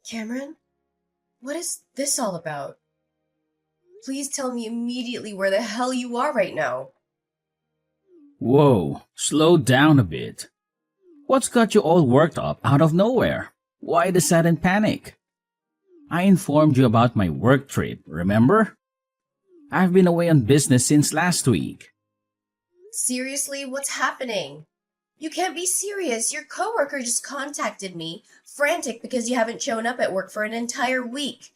Cameron, what is this all about? Please tell me immediately where the hell you are right now. Whoa, slow down a bit. What's got you all worked up out of nowhere? Why the sudden panic? I informed you about my work trip, remember? I've been away on business since last week. Seriously, what's happening? You can't be serious. Your coworker just contacted me, frantic because you haven't shown up at work for an entire week.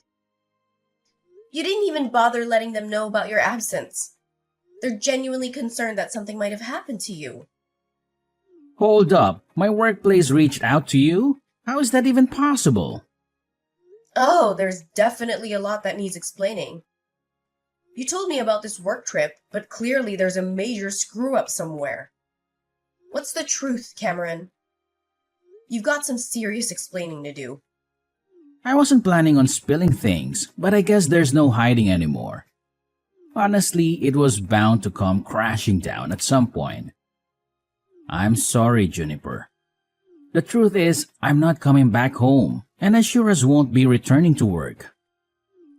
You didn't even bother letting them know about your absence. They're genuinely concerned that something might have happened to you. Hold up, my workplace reached out to you? How is that even possible? Oh, there's definitely a lot that needs explaining. You told me about this work trip, but clearly there's a major screw-up somewhere. What's the truth, Cameron? You've got some serious explaining to do. I wasn't planning on spilling things, but I guess there's no hiding anymore. Honestly, it was bound to come crashing down at some point. I'm sorry, Juniper. The truth is, I'm not coming back home, and I sure as won't be returning to work.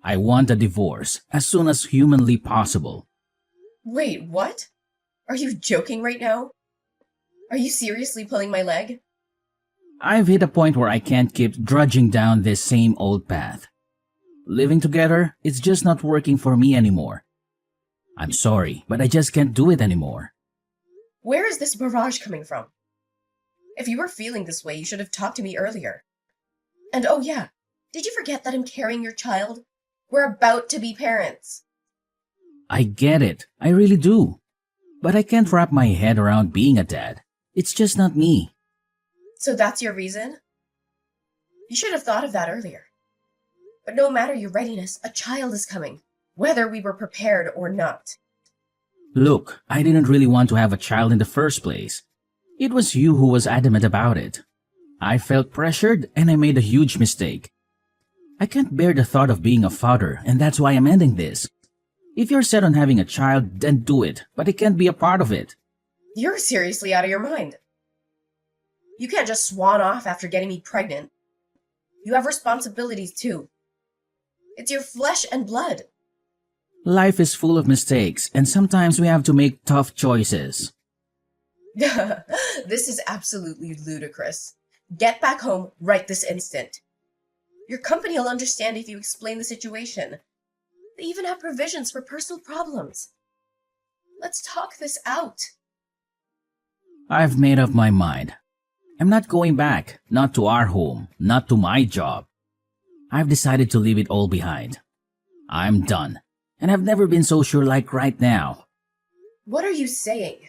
I want a divorce as soon as humanly possible. Wait, what? Are you joking right now? Are you seriously pulling my leg? I've hit a point where I can't keep drudging down this same old path. Living together, it's just not working for me anymore. I'm sorry, but I just can't do it anymore. Where is this barrage coming from? If you were feeling this way, you should have talked to me earlier. And oh yeah, did you forget that I'm carrying your child? We're about to be parents. I get it, I really do. But I can't wrap my head around being a dad. It's just not me. So that's your reason? You should have thought of that earlier. But no matter your readiness, a child is coming, whether we were prepared or not. Look, I didn't really want to have a child in the first place. It was you who was adamant about it. I felt pressured and I made a huge mistake. I can't bear the thought of being a father, and that's why I'm ending this. If you're set on having a child, then do it, but I can't be a part of it. You're seriously out of your mind. You can't just swan off after getting me pregnant. You have responsibilities too. It's your flesh and blood. Life is full of mistakes, and sometimes we have to make tough choices. This is absolutely ludicrous. Get back home right this instant. Your company will understand if you explain the situation. They even have provisions for personal problems. Let's talk this out. I've made up my mind. I'm not going back, not to our home, not to my job. I've decided to leave it all behind. I'm done, and I've never been so sure like right now. What are you saying?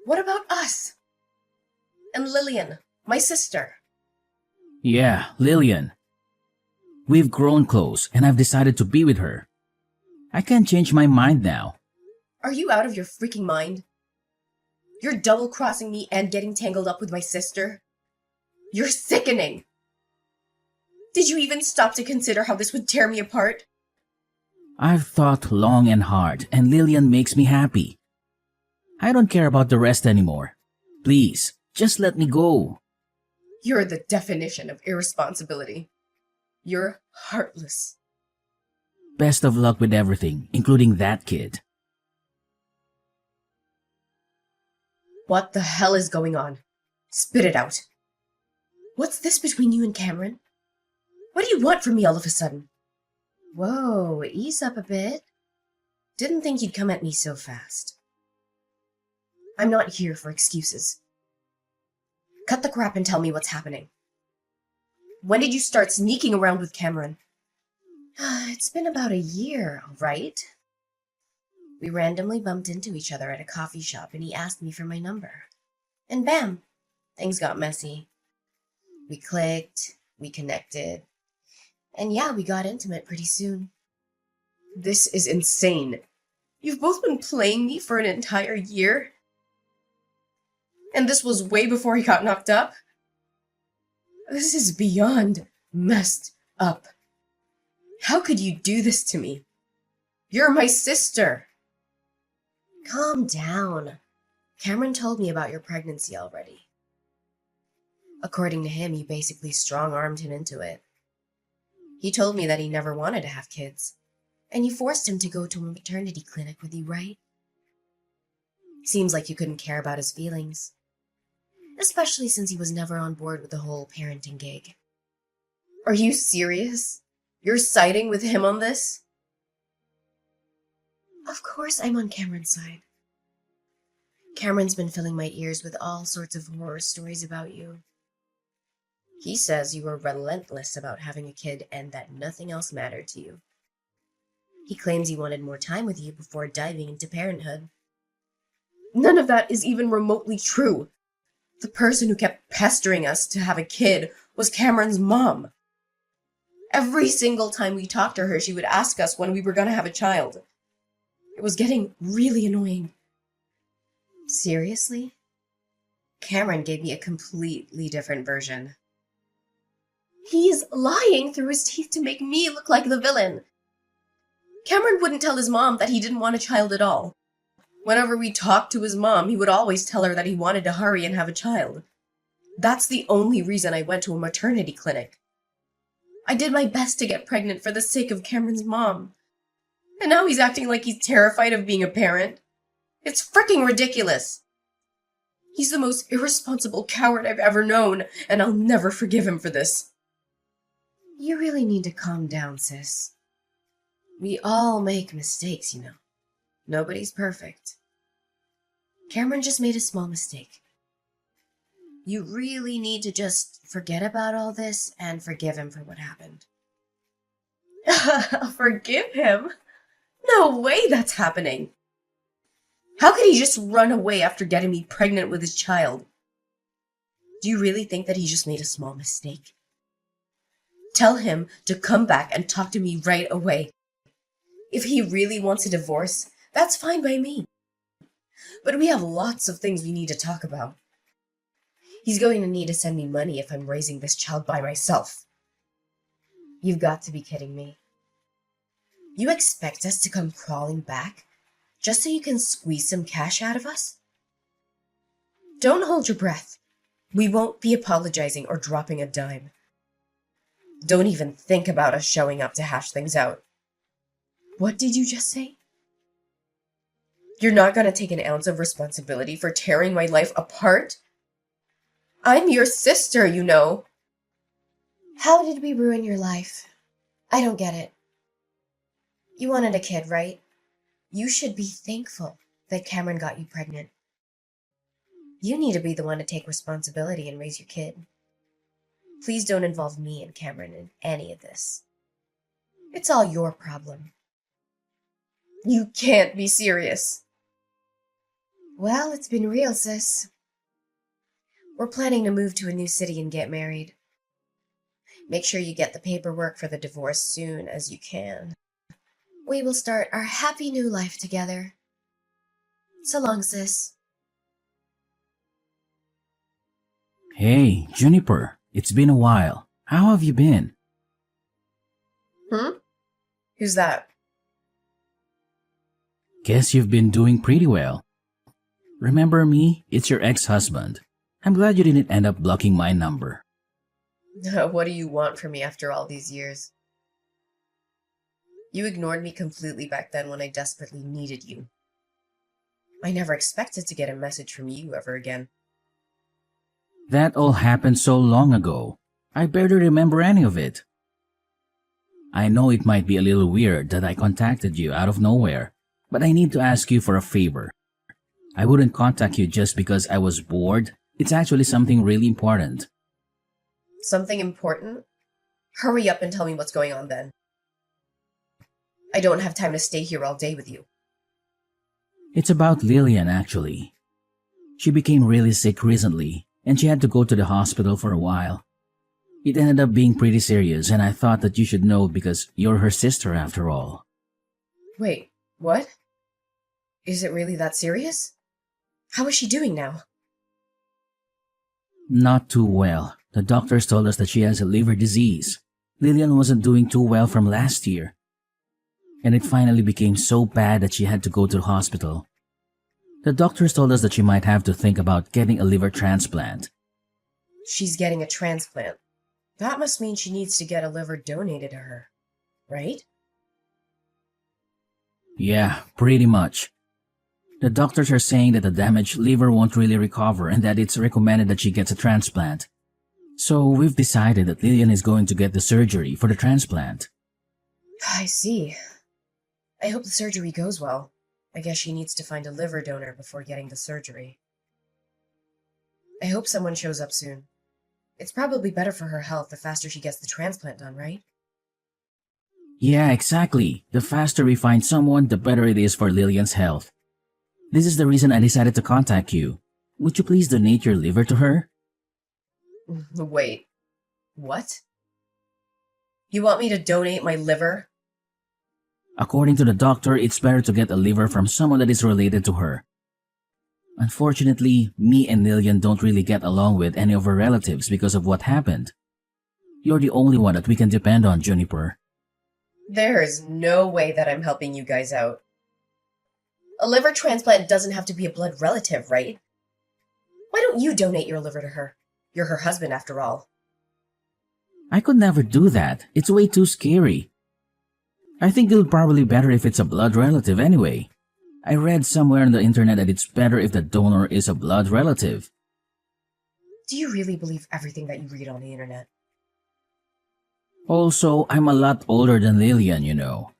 What about us? And Lillian, my sister. Yeah, Lillian. We've grown close, and I've decided to be with her. I can't change my mind now. Are you out of your freaking mind? You're double-crossing me and getting tangled up with my sister? You're sickening! Did you even stop to consider how this would tear me apart? I've thought long and hard, and Lillian makes me happy. I don't care about the rest anymore. Please, just let me go. You're the definition of irresponsibility. You're heartless. Best of luck with everything, including that kid. What the hell is going on? Spit it out. What's this between you and Cameron? What do you want from me all of a sudden? Whoa, ease up a bit. Didn't think you'd come at me so fast. I'm not here for excuses. Cut the crap and tell me what's happening. When did you start sneaking around with Cameron? It's been about a year, all right? We randomly bumped into each other at a coffee shop and he asked me for my number. And bam, things got messy. We clicked, we connected, and yeah, we got intimate pretty soon. This is insane. You've both been playing me for an entire year? And this was way before he got knocked up? This is beyond messed up. How could you do this to me? You're my sister. Calm down. Cameron told me about your pregnancy already. According to him, you basically strong-armed him into it. He told me that he never wanted to have kids, and you forced him to go to a maternity clinic with you, right? Seems like you couldn't care about his feelings, especially since he was never on board with the whole parenting gig. Are you serious? You're siding with him on this? Of course I'm on Cameron's side. Cameron's been filling my ears with all sorts of horror stories about you. He says you were relentless about having a kid and that nothing else mattered to you. He claims he wanted more time with you before diving into parenthood. None of that is even remotely true. The person who kept pestering us to have a kid was Cameron's mom. Every single time we talked to her, she would ask us when we were going to have a child. It was getting really annoying. Seriously? Cameron gave me a completely different version. He's lying through his teeth to make me look like the villain. Cameron wouldn't tell his mom that he didn't want a child at all. Whenever we talked to his mom, he would always tell her that he wanted to hurry and have a child. That's the only reason I went to a maternity clinic. I did my best to get pregnant for the sake of Cameron's mom. And now he's acting like he's terrified of being a parent. It's freaking ridiculous. He's the most irresponsible coward I've ever known, and I'll never forgive him for this. You really need to calm down, sis. We all make mistakes, you know. Nobody's perfect. Cameron just made a small mistake. You really need to just forget about all this and forgive him for what happened. Forgive him? No way that's happening. How could he just run away after getting me pregnant with his child? Do you really think that he just made a small mistake? Tell him to come back and talk to me right away. If he really wants a divorce, that's fine by me. But we have lots of things we need to talk about. He's going to need to send me money if I'm raising this child by myself. You've got to be kidding me. You expect us to come crawling back just so you can squeeze some cash out of us? Don't hold your breath. We won't be apologizing or dropping a dime. Don't even think about us showing up to hash things out. What did you just say? You're not going to take an ounce of responsibility for tearing my life apart? I'm your sister, you know. How did we ruin your life? I don't get it. You wanted a kid, right? You should be thankful that Cameron got you pregnant. You need to be the one to take responsibility and raise your kid. Please don't involve me and Cameron in any of this. It's all your problem. You can't be serious. Well, it's been real, sis. We're planning to move to a new city and get married. Make sure you get the paperwork for the divorce soon as you can. We will start our happy new life together. So long, sis. Hey, Juniper, it's been a while. How have you been? Who's that? Guess you've been doing pretty well. Remember me? It's your ex-husband. I'm glad you didn't end up blocking my number. What do you want from me after all these years? You ignored me completely back then when I desperately needed you. I never expected to get a message from you ever again. That all happened so long ago. I barely remember any of it. I know it might be a little weird that I contacted you out of nowhere, but I need to ask you for a favor. I wouldn't contact you just because I was bored. It's actually something really important. Something important? Hurry up and tell me what's going on then. I don't have time to stay here all day with you. It's about Lillian, actually. She became really sick recently, and she had to go to the hospital for a while. It ended up being pretty serious, and I thought that you should know because you're her sister after all. Wait, what? Is it really that serious? How is she doing now? Not too well. The doctors told us that she has a liver disease. Lillian wasn't doing too well from last year. And it finally became so bad that she had to go to the hospital. The doctors told us that she might have to think about getting a liver transplant. She's getting a transplant. That must mean she needs to get a liver donated to her, right? Yeah, pretty much. The doctors are saying that the damaged liver won't really recover and that it's recommended that she gets a transplant. So we've decided that Lillian is going to get the surgery for the transplant. I see. I hope the surgery goes well. I guess she needs to find a liver donor before getting the surgery. I hope someone shows up soon. It's probably better for her health the faster she gets the transplant done, right? Yeah, exactly. The faster we find someone, the better it is for Lillian's health. This is the reason I decided to contact you. Would you please donate your liver to her? Wait, what? You want me to donate my liver? According to the doctor, it's better to get a liver from someone that is related to her. Unfortunately, me and Lillian don't really get along with any of her relatives because of what happened. You're the only one that we can depend on, Juniper. There is no way that I'm helping you guys out. A liver transplant doesn't have to be a blood relative, right? Why don't you donate your liver to her? You're her husband, after all. I could never do that. It's way too scary. I think it'll probably be better if it's a blood relative anyway. I read somewhere on the internet that it's better if the donor is a blood relative. Do you really believe everything that you read on the internet? Also, I'm a lot older than Lillian, you know.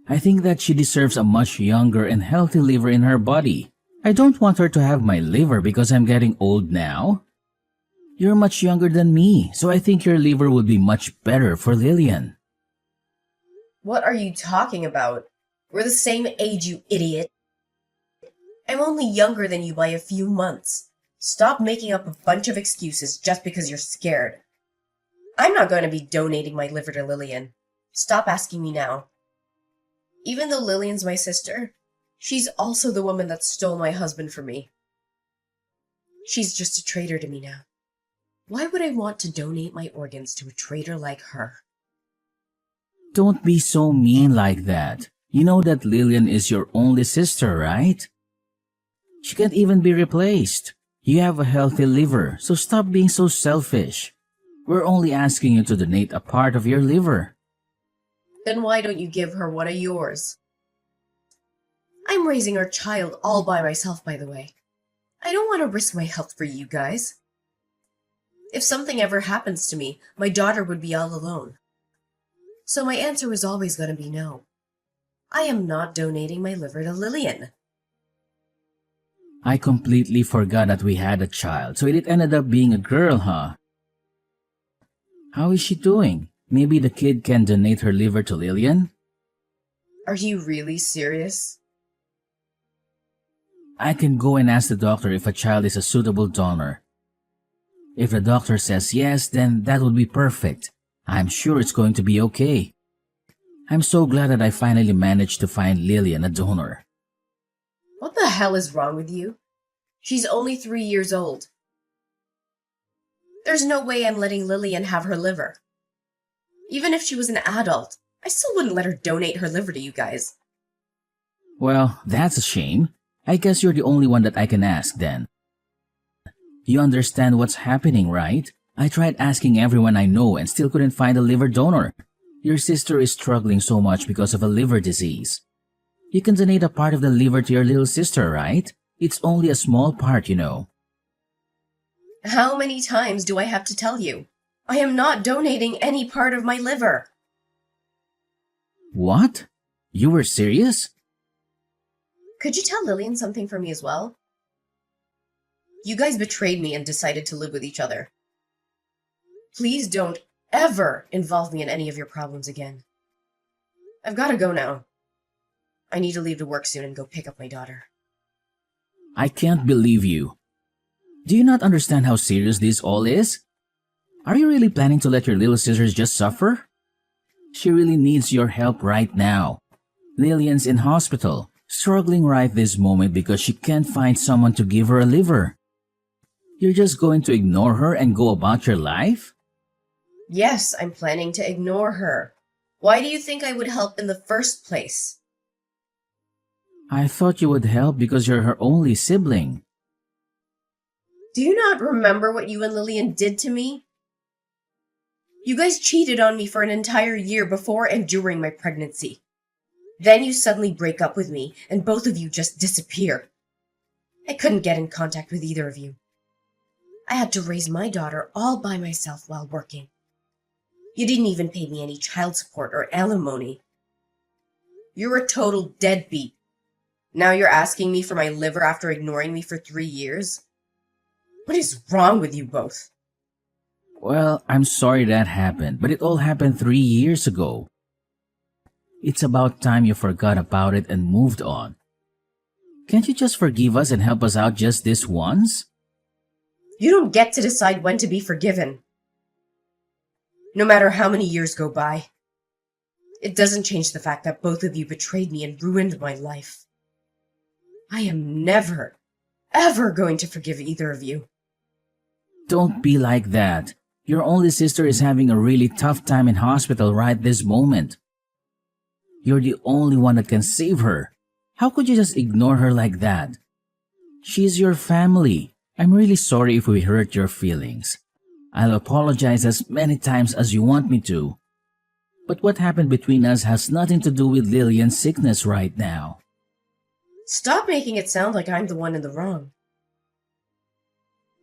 I think that she deserves a much younger and healthy liver in her body. I don't want her to have my liver because I'm getting old now. You're much younger than me, so I think your liver would be much better for Lillian. What are you talking about? We're the same age, you idiot. I'm only younger than you by a few months. Stop making up a bunch of excuses just because you're scared. I'm not going to be donating my liver to Lillian. Stop asking me now. Even though Lillian's my sister, she's also the woman that stole my husband from me. She's just a traitor to me now. Why would I want to donate my organs to a traitor like her? Don't be so mean like that. You know that Lillian is your only sister, right? She can't even be replaced. You have a healthy liver, so stop being so selfish. We're only asking you to donate a part of your liver. Then why don't you give her one of yours? I'm raising our child all by myself, by the way. I don't want to risk my health for you guys. If something ever happens to me, my daughter would be all alone. So my answer was always going to be no. I am not donating my liver to Lillian. I completely forgot that we had a child, so it ended up being a girl, huh? How is she doing? Maybe the kid can donate her liver to Lillian? Are you really serious? I can go and ask the doctor if a child is a suitable donor. If the doctor says yes, then that would be perfect. I'm sure it's going to be okay. I'm so glad that I finally managed to find Lillian a donor. What the hell is wrong with you? She's only 3 years old. There's no way I'm letting Lillian have her liver. Even if she was an adult, I still wouldn't let her donate her liver to you guys. Well, that's a shame. I guess you're the only one that I can ask then. You understand what's happening, right? I tried asking everyone I know and still couldn't find a liver donor. Your sister is struggling so much because of a liver disease. You can donate a part of the liver to your little sister, right? It's only a small part, you know. How many times do I have to tell you? I am not donating any part of my liver. What? You were serious? Could you tell Lillian something for me as well? You guys betrayed me and decided to live with each other. Please don't ever involve me in any of your problems again. I've got to go now. I need to leave to work soon and go pick up my daughter. I can't believe you. Do you not understand how serious this all is? Are you really planning to let your little sisters just suffer? She really needs your help right now. Lillian's in hospital, struggling right this moment because she can't find someone to give her a liver. You're just going to ignore her and go about your life? Yes, I'm planning to ignore her. Why do you think I would help in the first place? I thought you would help because you're her only sibling. Do you not remember what you and Lillian did to me? You guys cheated on me for an entire year before and during my pregnancy. Then you suddenly break up with me, and both of you just disappear. I couldn't get in contact with either of you. I had to raise my daughter all by myself while working. You didn't even pay me any child support or alimony. You're a total deadbeat. Now you're asking me for my liver after ignoring me for 3 years? What is wrong with you both? Well, I'm sorry that happened, but it all happened 3 years ago. It's about time you forgot about it and moved on. Can't you just forgive us and help us out just this once? You don't get to decide when to be forgiven. No matter how many years go by, it doesn't change the fact that both of you betrayed me and ruined my life. I am never, ever going to forgive either of you. Don't be like that. Your only sister is having a really tough time in hospital right this moment. You're the only one that can save her. How could you just ignore her like that? She's your family. I'm really sorry if we hurt your feelings. I'll apologize as many times as you want me to. But what happened between us has nothing to do with Lillian's sickness right now. Stop making it sound like I'm the one in the wrong.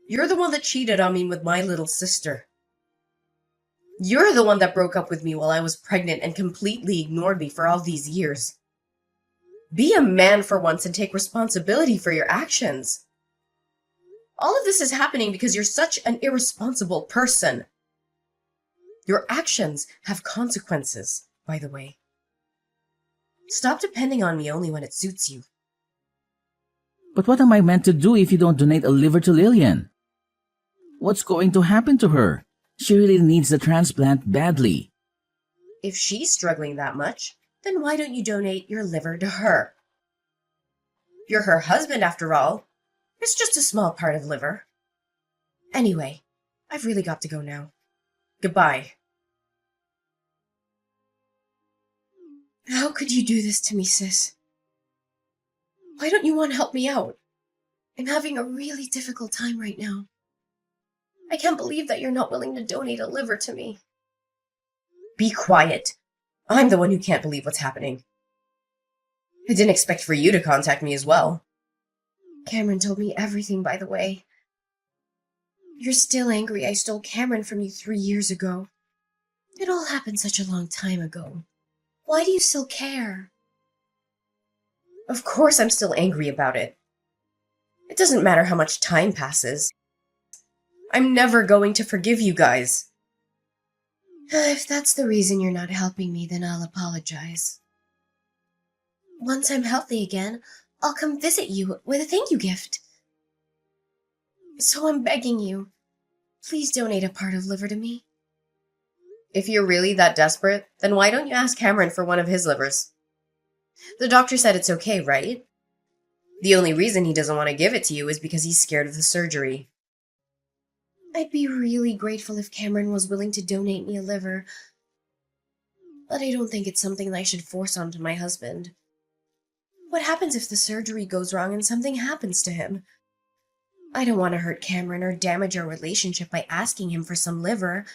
You're the one that cheated on me with my little sister. You're the one that broke up with me while I was pregnant and completely ignored me for all these years. Be a man for once and take responsibility for your actions. All of this is happening because you're such an irresponsible person. Your actions have consequences, by the way. Stop depending on me only when it suits you. But what am I meant to do if you don't donate a liver to Lillian? What's going to happen to her? She really needs the transplant badly. If she's struggling that much, then why don't you donate your liver to her? You're her husband, after all. It's just a small part of liver. Anyway, I've really got to go now. Goodbye. How could you do this to me, sis? Why don't you want to help me out? I'm having a really difficult time right now. I can't believe that you're not willing to donate a liver to me. Be quiet. I'm the one who can't believe what's happening. I didn't expect for you to contact me as well. Cameron told me everything, by the way. You're still angry I stole Cameron from you 3 years ago. It all happened such a long time ago. Why do you still care? Of course I'm still angry about it. It doesn't matter how much time passes. I'm never going to forgive you guys. If that's the reason you're not helping me, then I'll apologize. Once I'm healthy again, I'll come visit you with a thank you gift. So I'm begging you, please donate a part of liver to me. If you're really that desperate, then why don't you ask Cameron for one of his livers? The doctor said it's okay, right? The only reason he doesn't want to give it to you is because he's scared of the surgery. I'd be really grateful if Cameron was willing to donate me a liver, but I don't think it's something I should force onto my husband. What happens if the surgery goes wrong and something happens to him? I don't want to hurt Cameron or damage our relationship by asking him for some liver.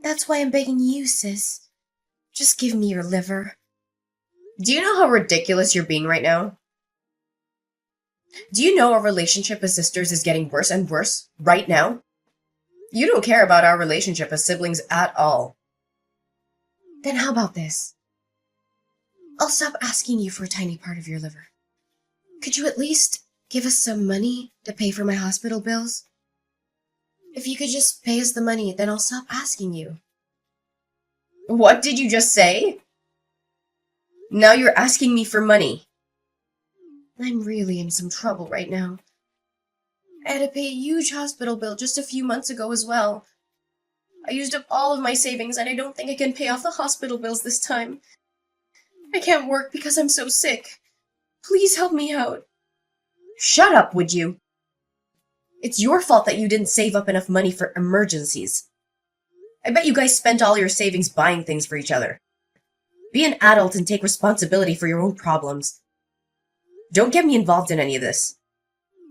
That's why I'm begging you, sis. Just give me your liver. Do you know how ridiculous you're being right now? Do you know our relationship as sisters is getting worse and worse right now? You don't care about our relationship as siblings at all. Then how about this? I'll stop asking you for a tiny part of your liver. Could you at least give us some money to pay for my hospital bills? If you could just pay us the money, then I'll stop asking you. What did you just say? Now you're asking me for money. I'm really in some trouble right now. I had to pay a huge hospital bill just a few months ago as well. I used up all of my savings and I don't think I can pay off the hospital bills this time. I can't work because I'm so sick. Please help me out. Shut up, would you? It's your fault that you didn't save up enough money for emergencies. I bet you guys spent all your savings buying things for each other. Be an adult and take responsibility for your own problems. Don't get me involved in any of this.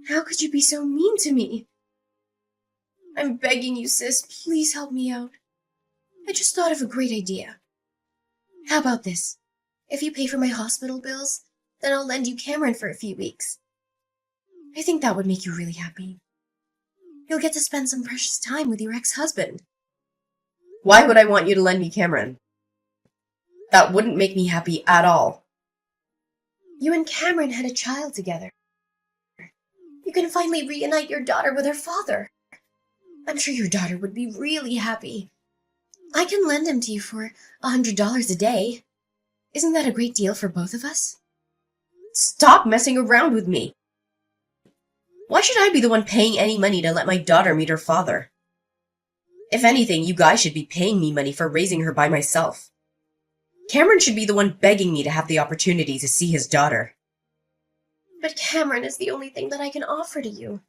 How could you be so mean to me? I'm begging you, sis, please help me out. I just thought of a great idea. How about this? If you pay for my hospital bills, then I'll lend you Cameron for a few weeks. I think that would make you really happy. You'll get to spend some precious time with your ex-husband. Why would I want you to lend me Cameron? That wouldn't make me happy at all. You and Cameron had a child together. You can finally reunite your daughter with her father. I'm sure your daughter would be really happy. I can lend him to you for $100 a day. Isn't that a great deal for both of us? Stop messing around with me. Why should I be the one paying any money to let my daughter meet her father? If anything, you guys should be paying me money for raising her by myself. Cameron should be the one begging me to have the opportunity to see his daughter. But Cameron is the only thing that I can offer to you.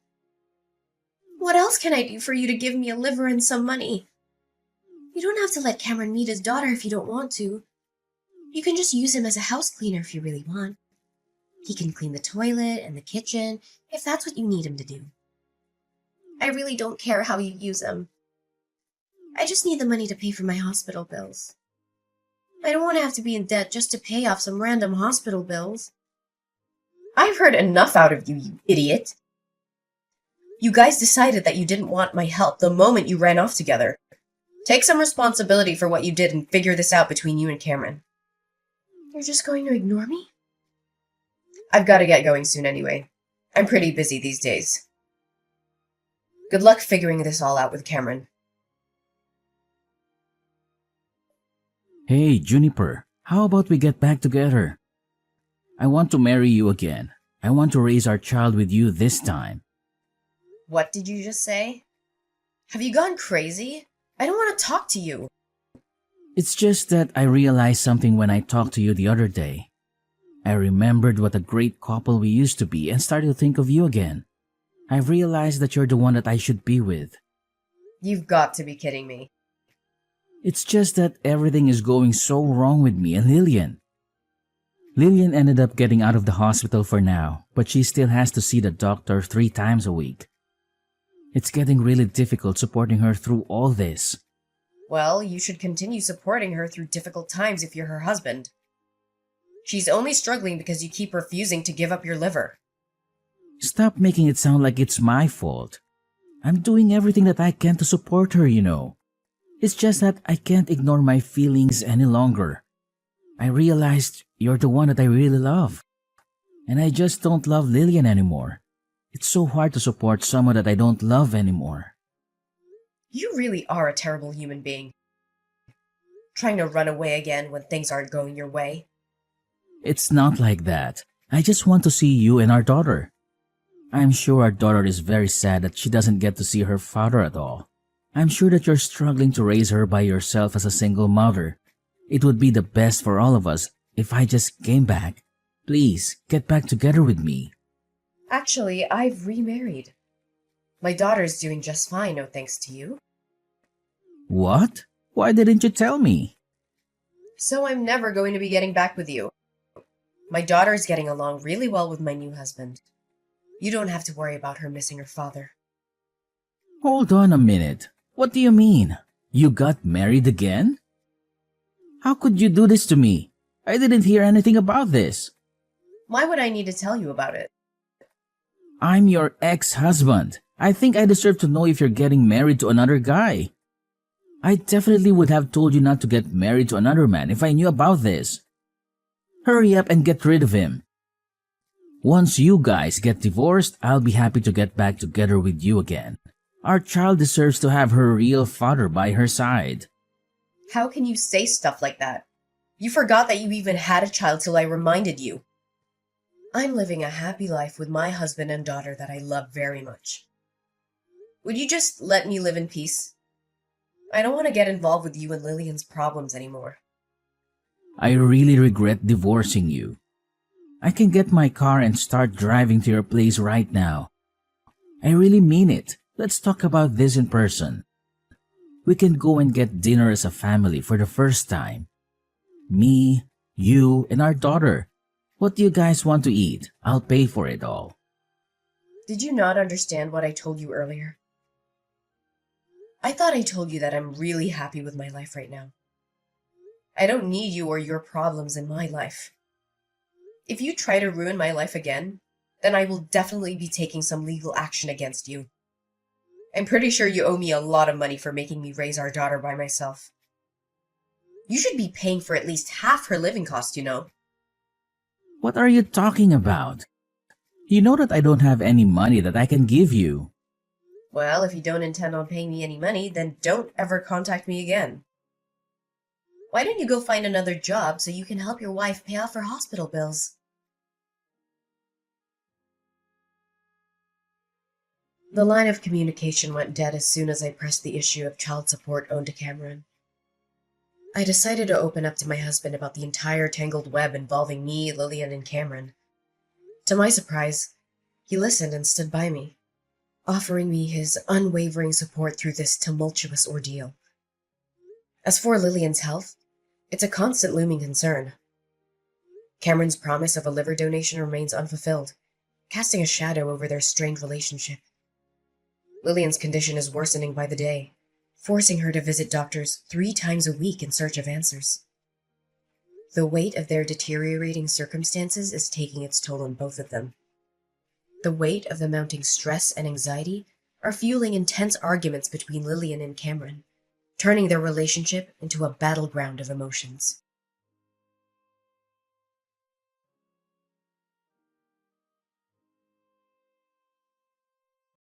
What else can I do for you to give me a liver and some money? You don't have to let Cameron meet his daughter if you don't want to. You can just use him as a house cleaner if you really want. He can clean the toilet and the kitchen if that's what you need him to do. I really don't care how you use him. I just need the money to pay for my hospital bills. I don't want to have to be in debt just to pay off some random hospital bills. I've heard enough out of you, you idiot. You guys decided that you didn't want my help the moment you ran off together. Take some responsibility for what you did and figure this out between you and Cameron. You're just going to ignore me? I've got to get going soon anyway. I'm pretty busy these days. Good luck figuring this all out with Cameron. Hey, Juniper, how about we get back together? I want to marry you again. I want to raise our child with you this time. What did you just say? Have you gone crazy? I don't want to talk to you. It's just that I realized something when I talked to you the other day. I remembered what a great couple we used to be and started to think of you again. I realized that you're the one that I should be with. You've got to be kidding me. It's just that everything is going so wrong with me and Lillian. Lillian ended up getting out of the hospital for now, but she still has to see the doctor 3 times a week. It's getting really difficult supporting her through all this. Well, you should continue supporting her through difficult times if you're her husband. She's only struggling because you keep refusing to give up your liver. Stop making it sound like it's my fault. I'm doing everything that I can to support her, you know. It's just that I can't ignore my feelings any longer. I realized you're the one that I really love. And I just don't love Lillian anymore. It's so hard to support someone that I don't love anymore. You really are a terrible human being. Trying to run away again when things aren't going your way. It's not like that. I just want to see you and our daughter. I'm sure our daughter is very sad that she doesn't get to see her father at all. I'm sure that you're struggling to raise her by yourself as a single mother. It would be the best for all of us if I just came back. Please, get back together with me. Actually, I've remarried. My daughter's doing just fine, no thanks to you. What? Why didn't you tell me? So I'm never going to be getting back with you. My daughter's getting along really well with my new husband. You don't have to worry about her missing her father. Hold on a minute. What do you mean? You got married again? How could you do this to me? I didn't hear anything about this. Why would I need to tell you about it? I'm your ex-husband. I think I deserve to know if you're getting married to another guy. I definitely would have told you not to get married to another man if I knew about this. Hurry up and get rid of him. Once you guys get divorced, I'll be happy to get back together with you again. Our child deserves to have her real father by her side. How can you say stuff like that? You forgot that you even had a child till I reminded you. I'm living a happy life with my husband and daughter that I love very much. Would you just let me live in peace? I don't want to get involved with you and Lillian's problems anymore. I really regret divorcing you. I can get my car and start driving to your place right now. I really mean it. Let's talk about this in person. We can go and get dinner as a family for the first time. Me, you, and our daughter. What do you guys want to eat? I'll pay for it all. Did you not understand what I told you earlier? I thought I told you that I'm really happy with my life right now. I don't need you or your problems in my life. If you try to ruin my life again, then I will definitely be taking some legal action against you. I'm pretty sure you owe me a lot of money for making me raise our daughter by myself. You should be paying for at least half her living costs, you know. What are you talking about? You know that I don't have any money that I can give you. Well, if you don't intend on paying me any money, then don't ever contact me again. Why don't you go find another job so you can help your wife pay off her hospital bills? The line of communication went dead as soon as I pressed the issue of child support owed to Cameron. I decided to open up to my husband about the entire tangled web involving me, Lillian, and Cameron. To my surprise, he listened and stood by me, offering me his unwavering support through this tumultuous ordeal. As for Lillian's health, it's a constant looming concern. Cameron's promise of a liver donation remains unfulfilled, casting a shadow over their strained relationship. Lillian's condition is worsening by the day, forcing her to visit doctors 3 times a week in search of answers. The weight of their deteriorating circumstances is taking its toll on both of them. The weight of the mounting stress and anxiety are fueling intense arguments between Lillian and Cameron, turning their relationship into a battleground of emotions.